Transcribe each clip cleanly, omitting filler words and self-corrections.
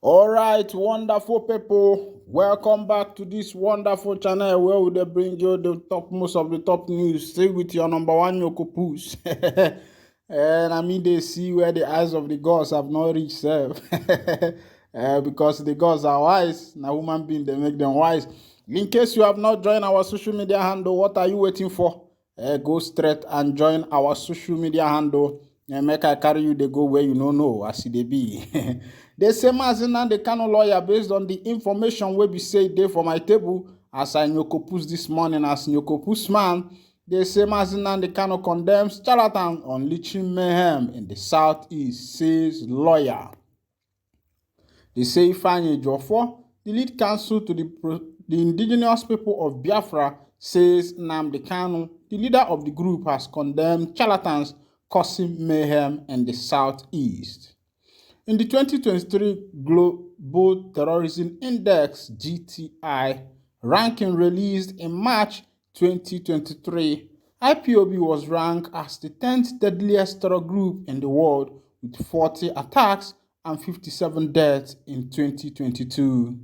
All right, wonderful people, welcome back to this wonderful channel where we dey bring you the top most of the top news. Stay with your number one Yokopus. And I mean, they see where the eyes of the gods have not reached, self. Because the gods are wise. Now, human being they make them wise. In case you have not joined our social media handle, what are you waiting for? Go straight and join our social media handle. And make I carry you, they go where you don't know, as they be. They say NNAMDI Kanu lawyer, based on the information wey be say dey for my table, as I nyokopus this morning as nyokopus man, they say NNAMDI Kanu condemns charlatan unleashing mayhem in the southeast, says lawyer. They say Ifeanyi EJIOFOR, the lead counsel to the indigenous people of Biafra, says NNAMDI Kanu, the leader of the group, has condemned charlatans causing mayhem in the southeast. In the 2023 Global Terrorism Index (GTI) ranking released in March 2023, IPOB was ranked as the 10th deadliest terror group in the world with 40 attacks and 57 deaths in 2022.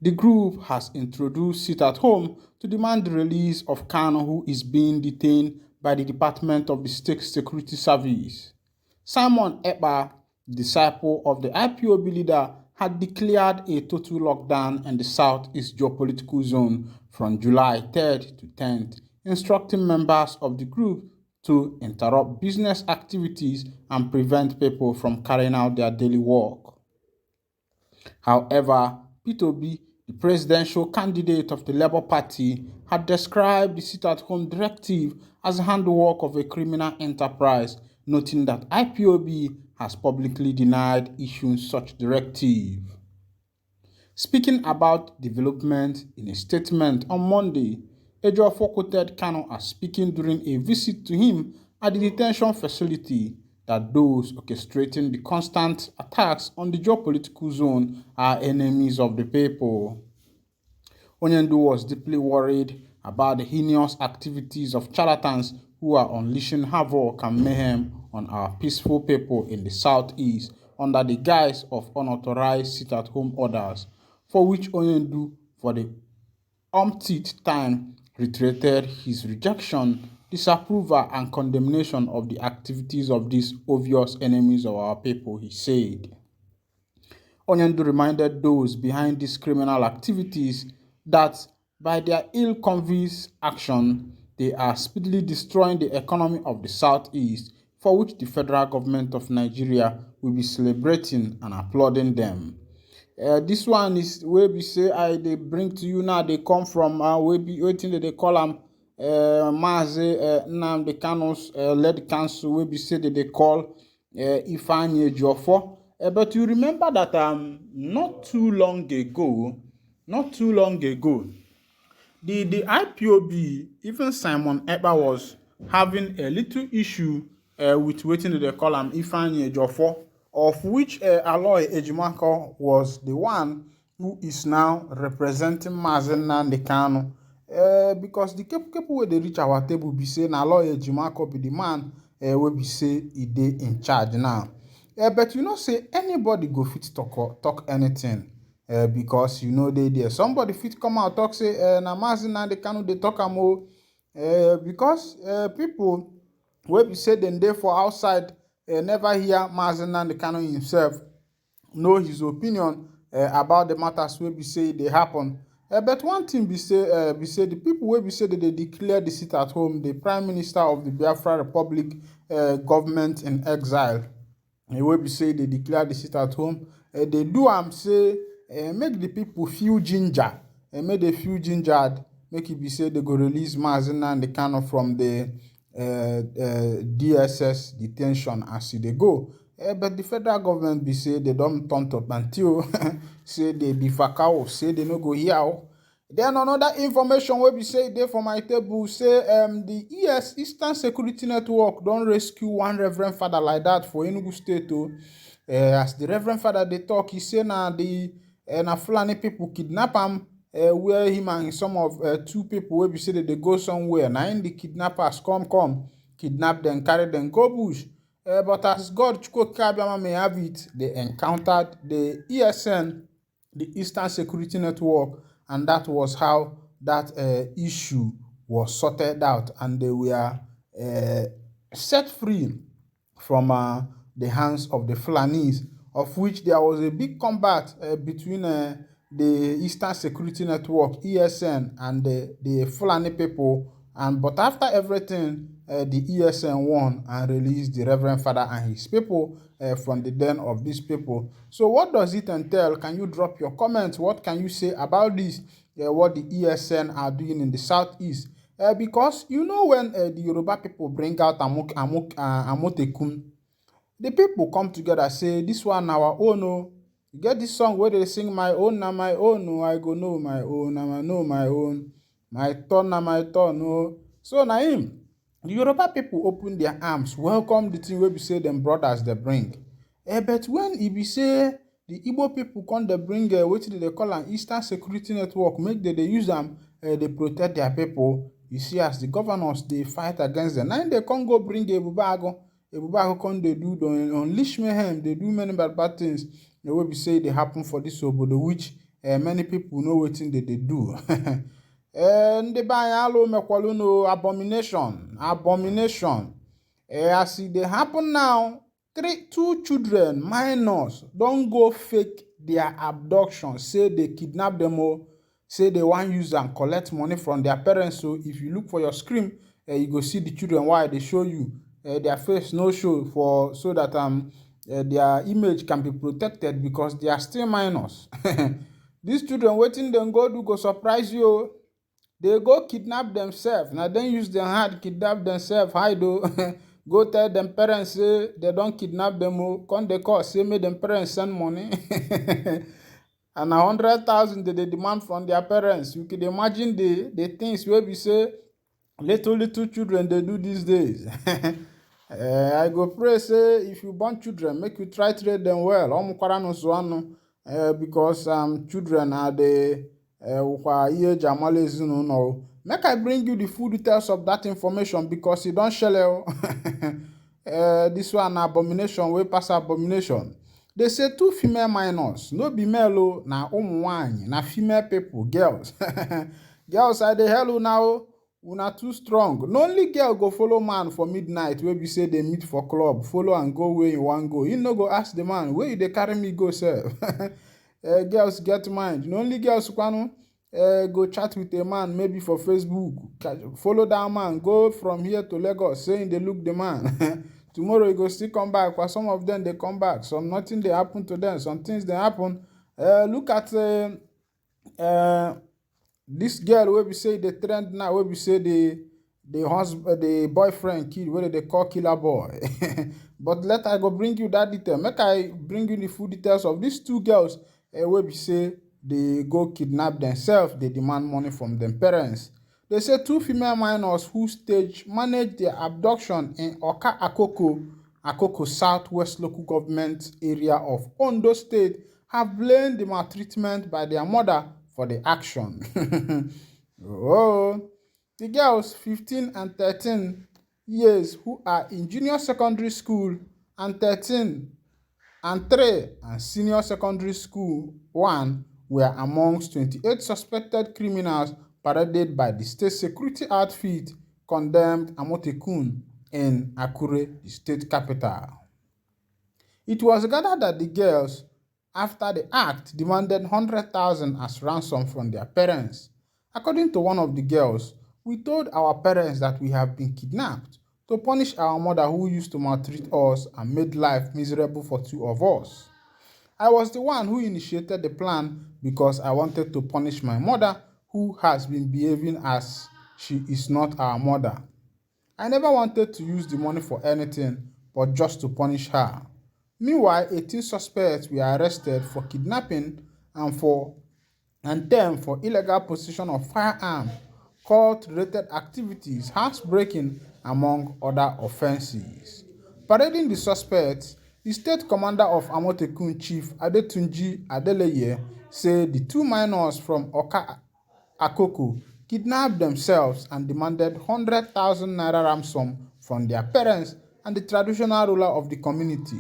The group has introduced sit-at-home to demand the release of Kanu, who is being detained by the Department of the State Security Service. Simon Ekpa, disciple of the IPOB leader, had declared a total lockdown in the southeast geopolitical zone from July 3rd to 10th, instructing members of the group to interrupt business activities and prevent people from carrying out their daily work. However, Peter Obi, the presidential candidate of the Labour Party, had described the sit-at-home directive as the handiwork of a criminal enterprise, noting that IPOB has publicly denied issuing such directive. Speaking about development in a statement on Monday, EJIOFOR quoted Kanu as speaking during a visit to him at the detention facility that those orchestrating the constant attacks on the geopolitical zone are enemies of the people. Onyendu was deeply worried about the heinous activities of charlatans who are unleashing havoc and mayhem on our peaceful people in the southeast under the guise of unauthorized sit-at-home orders, for which Onyendu, for the umpteenth time, reiterated his rejection, disapproval, and condemnation of the activities of these obvious enemies of our people, he said. Onyendu reminded those behind these criminal activities that by their ill-conceived action, they are speedily destroying the economy of the southeast, for which the federal government of Nigeria will be celebrating and applauding them. This one is where we say they bring to you now. They come from waiting that they call them Mazi NNAMDI Kanu's led council. Where we say that they call Ifeanyi EJIOFOR. But you remember that not too long ago, the IPOB, even Simon Ekpa, was having a little issue with waiting they call him Ifeanyi EJIOFOR, of which Aloy Ejimako was the one who is now representing NNAMDI Kanu. Because the people where they reach our table be say na Aloy Ejimako be the man where be say he dey in charge now. But you know, say anybody go fit talk anything. Because you know they there. Somebody fit come out talk say na NNAMDI Kanu they talk am because people wey be say dem dey for outside never hear NNAMDI Kanu himself know his opinion about the matters wey be say they happen. But one thing be say the people wey be say that they declare the sit at home, the Prime Minister of the Biafra Republic government in exile, wey be say they declare the sit at home, they do say make the people feel ginger, make they feel gingered, make it be say they go release NNAMDI Kanu from the DSS detention as they go. But the federal government be say they don't turn to until say they be fakao, say they no go here. Then another information where we say they for my table say the Eastern Security Network don't rescue one Reverend Father like that for Enugu State. As the Reverend Father they talk, he say na the na Fulani people kidnap him, where him and some of two people where we say that they go somewhere. Now in the kidnappers come kidnap them, carry them, go bush. But as God Chukwuka may have it, they encountered the ESN, the Eastern Security Network, and that was how that issue was sorted out, and they were uh, set free from the hands of the Fulanis, of which there was a big combat between the Eastern Security Network (ESN) and the Fulani people. And but after everything, the ESN won and released the Reverend Father and his people from the den of these people. So what does it entail? Can you drop your comments? What can you say about this? What the ESN are doing in the southeast? Because you know when the Yoruba people bring out Amotekun, the people come together say this one our own oh. You get this song where they sing my own na my own oh, I go know my own, I know my own, my turn na my turn oh. So na him, the Yoruba people open their arms, welcome the thing wey be say them brothers they bring. But when e be say the Igbo people come dey bring wetin they call an Eastern Security Network, make they use them, they protect their people. You see as the governors they fight against them. Now they can't go bring Ebubago. Ebubago come they do the unleash mayhem, they do many bad things. The way we say they happen for this obodo, which many people know wetin they do. Ndị be anyị alụ mekwalụ no abomination. As e dey happen now, two children minors don go fake their abduction, say they kidnap them o, say they wan use am collect money from their parents. So if you look for your screen, you go see the children why they show you their face no show for so that their image can be protected because they are still minors. These children wetin dem go do go surprise you o. They go kidnap themselves. Now then use their hand kidnap themselves. Hide o. Go tell them parents say they don't kidnap them o. Come they call say make them parents send money. And 100,000 they demand from their parents. You can imagine the things where we say little children they do these days. I go pray say if you born children, make you try to treat them well. Because children are the make I bring you the full details of that information because you don't share. This one abomination way pass abomination. They say two female minors, no be male o, na ụmụ na female people, girls. Girls are the hell now. Una too strong. No only girl go follow man for midnight where we say they meet for club, follow and go where you want go. You no go ask the man where they carry me go sef. Girls get mind. No only girls kwanu go chat with a man maybe for Facebook, follow that man, go from here to Lagos saying they look the man. Tomorrow you go still come back, but some of them they come back. Some nothing they happen to them. Some things they happen. Look at this girl where we say the trend now, where we say the husband, the boyfriend kid, where they call killer boy. But let I go bring you that detail. Make I bring you the full details of these two girls where we say they go kidnap themselves, they demand money from their parents. They say two female minors who managed their abduction in Oka Akoko Southwest local government area of Ondo State have blamed the maltreatment by their mother for the action. Oh, the girls 15 and 13 years who are in junior secondary school and 13 and 3 and senior secondary school 1 were amongst 28 suspected criminals paraded by the state security outfit condemned Amotekun in Akure, the state capital. It was gathered that the girls, after the act, demanded 100,000 as ransom from their parents. According to one of the girls, we told our parents that we have been kidnapped to punish our mother who used to maltreat us and made life miserable for two of us. I was the one who initiated the plan because I wanted to punish my mother who has been behaving as she is not our mother. I never wanted to use the money for anything but just to punish her. Meanwhile, 18 suspects were arrested for kidnapping and 10 for illegal possession of firearms, cult-related activities, housebreaking, among other offenses. Parading the suspects, the state commander of Amotekun, Chief Adetunji Adeleye, said the two minors from Oka Akoko kidnapped themselves and demanded 100,000 naira ransom from their parents and the traditional ruler of the community.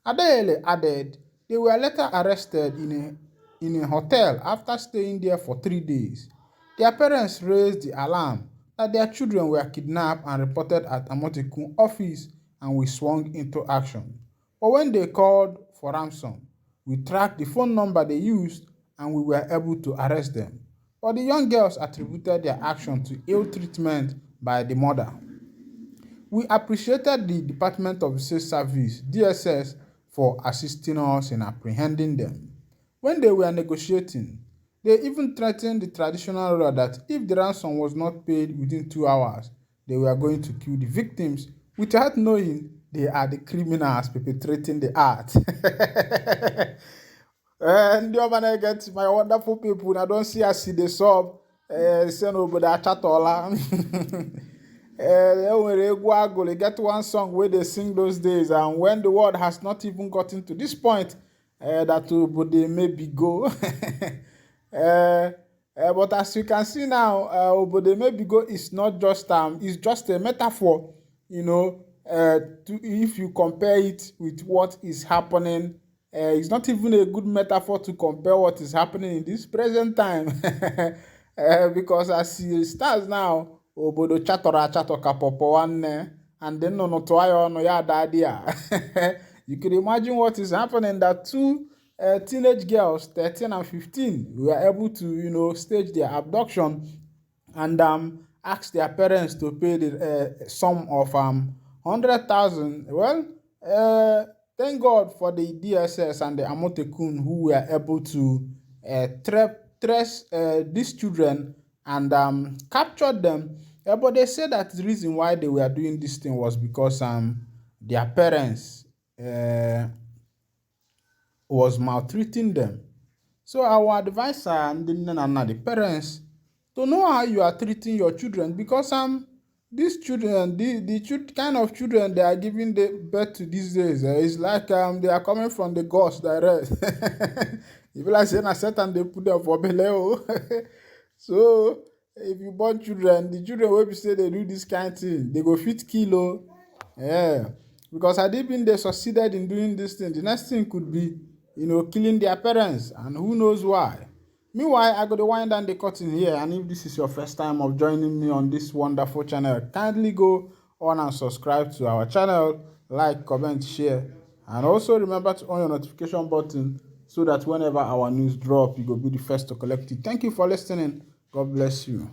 Adeyele added they were later arrested in a hotel after staying there for 3 days. Their parents raised the alarm that their children were kidnapped and reported at Amotekun office, and we swung into action. But when they called for ransom, we tracked the phone number they used and we were able to arrest them. But the young girls attributed their action to ill treatment by the mother. We appreciated the Department of State Service (DSS) for assisting us in apprehending them. When they were negotiating, they even threatened the traditional ruler that if the ransom was not paid within 2 hours, they were going to kill the victims without knowing they are the criminals perpetrating the act. And the other get my wonderful people. I don't see us see the sub. Send over the chatola. They get one song where they sing those days, and when the world has not even gotten to this point, that they maybe go. But as you can see now, Obode maybe go is not just it's just a metaphor, if you compare it with what is happening. It's not even a good metaphor to compare what is happening in this present time. Because as it stands now, obodo chatora chatoka popo one, and then no toyo no ya dadia. You can imagine what is happening, that two teenage girls, 13 and 15, were able to, stage their abduction and ask their parents to pay the sum of 100,000. Well, thank God for the DSS and the Amotekun who were able to trace these children and capture them. But they said that the reason why they were doing this thing was because their parents was maltreating them. So our advisor and the parents, to know how you are treating your children, because these children, the kind of children they are giving the birth to these days, is like they are coming from the gods direct. If like saying a Satan, they put them for beleo. So if you born children, the children will be say they do this kind of thing, they go fit kilo. Yeah. Because had they been they succeeded in doing this thing, the next thing could be, killing their parents, and who knows why. Meanwhile, I got to wind down the curtain here, and if this is your first time of joining me on this wonderful channel, kindly go on and subscribe to our channel, like, comment, share, and also remember to on your notification button so that whenever our news drop, you will be the first to collect it. Thank you for listening. God bless you.